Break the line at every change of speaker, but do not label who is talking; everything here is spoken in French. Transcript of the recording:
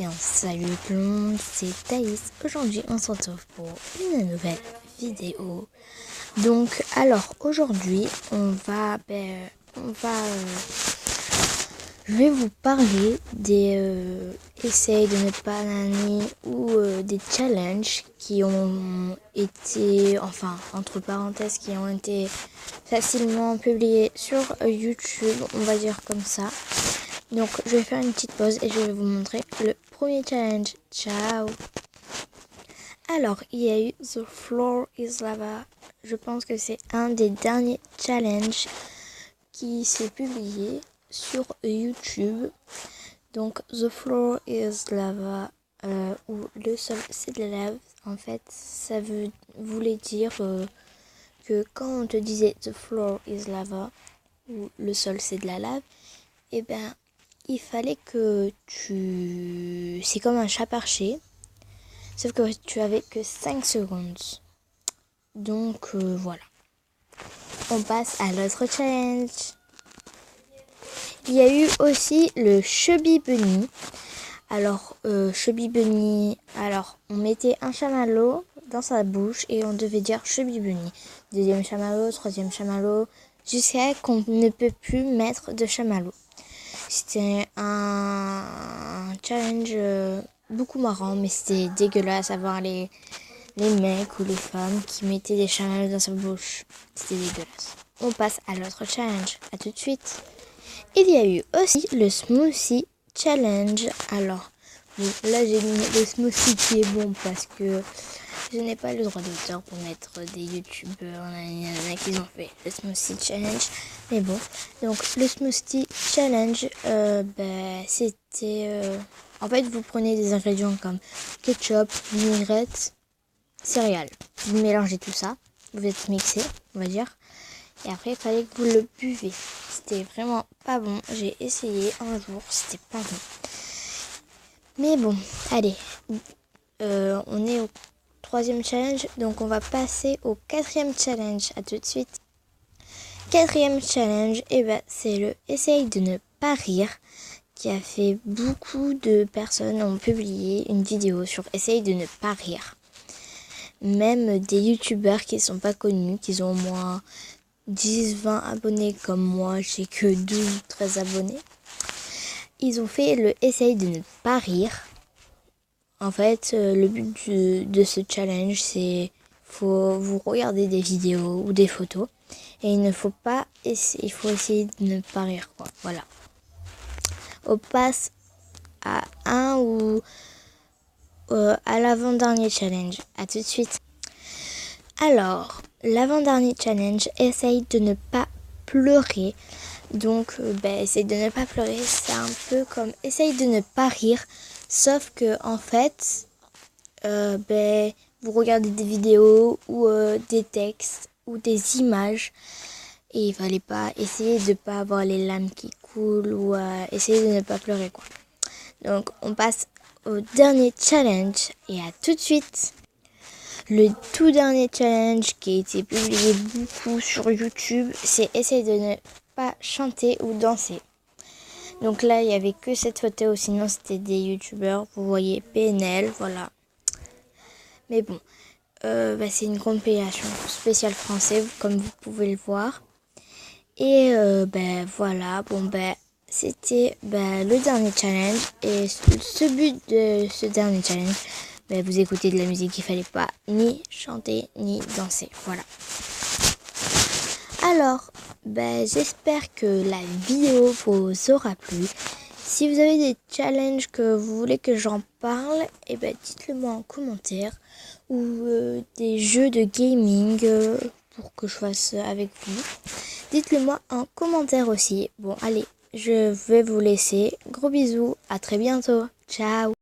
bien, salut tout le monde, c'est Thaïs. Aujourd'hui, on se retrouve pour une nouvelle vidéo. Donc, alors, aujourd'hui, je vais vous parler des essais de ne pas nanner ou des challenges qui ont été, enfin, entre parenthèses, qui ont été facilement publiés sur YouTube, on va dire comme ça. Donc, je vais faire une petite pause et je vais vous montrer le premier challenge. Ciao! Alors, il y a eu The Floor is Lava. Je pense que c'est un des derniers challenges qui s'est publié sur YouTube. Donc, The Floor is Lava, ou le sol c'est de la lave. En fait, ça voulait dire que quand on te disait The Floor is Lava, ou le sol c'est de la lave, et ben il fallait que c'est comme un chat perché, sauf que tu avais que 5 secondes. Donc voilà. On passe à l'autre challenge. Il y a eu aussi le Chubby Bunny. Alors, Chubby Bunny, alors on mettait un chamallow dans sa bouche et on devait dire Chubby Bunny. Deuxième chamallow, troisième chamallow, jusqu'à qu'on ne peut plus mettre de chamallow. C'était un challenge beaucoup marrant, mais c'était dégueulasse à voir les mecs ou les femmes qui mettaient des chamallows dans sa bouche. C'était dégueulasse. On passe à l'autre challenge. À tout de suite. Il y a eu aussi le smoothie challenge. Alors, bon, là j'ai mis le smoothie qui est bon parce que je n'ai pas le droit d'auteur pour mettre des youtubeurs. Il y en a qui ont fait le smoothie challenge. Mais bon, donc le smoothie challenge, c'était... en fait, vous prenez des ingrédients comme ketchup, vinaigrette, céréales. Vous mélangez tout ça, vous êtes mixé, on va dire. Et après, il fallait que vous le buvez. C'était vraiment pas bon. J'ai essayé un jour, c'était pas bon. Mais bon, allez. On est au troisième challenge, donc on va passer au quatrième challenge. À tout de suite. Quatrième challenge, c'est le essaye de ne pas rire, qui a fait beaucoup de personnes ont publié une vidéo sur essaye de ne pas rire. Même des youtubeurs qui sont pas connus, qui ont au moins 10-20 abonnés comme moi, j'ai que 12 ou 13 abonnés. Ils ont fait le essaye de ne pas rire. En fait, le but de ce challenge, c'est vous regarder des vidéos ou des photos et il faut essayer de ne pas rire, quoi. Voilà. On passe à à l'avant-dernier challenge. À tout de suite. Alors, l'avant-dernier challenge, essaye de ne pas pleurer. Donc, essaye de ne pas pleurer, c'est un peu comme essaye de ne pas rire. Sauf que, en fait, vous regardez des vidéos ou des textes ou des images. Et il fallait pas essayer de ne pas avoir les larmes qui coulent ou essayer de ne pas pleurer, quoi. Donc, on passe au dernier challenge et à tout de suite. Le tout dernier challenge qui a été publié beaucoup sur YouTube, c'est essayer de ne pas chanter ou danser. Donc là, il n'y avait que cette photo, sinon c'était des youtubeurs. Vous voyez PNL, voilà. Mais bon, c'est une compilation spéciale française, comme vous pouvez le voir. Et voilà, c'était le dernier challenge. Et ce but de ce dernier challenge, vous écoutez de la musique, il fallait pas ni chanter ni danser. Voilà. Alors, j'espère que la vidéo vous aura plu. Si vous avez des challenges que vous voulez que j'en parle, dites-le moi en commentaire. Ou des jeux de gaming pour que je fasse avec vous. Dites-le moi en commentaire aussi. Bon, allez, je vais vous laisser. Gros bisous, à très bientôt. Ciao.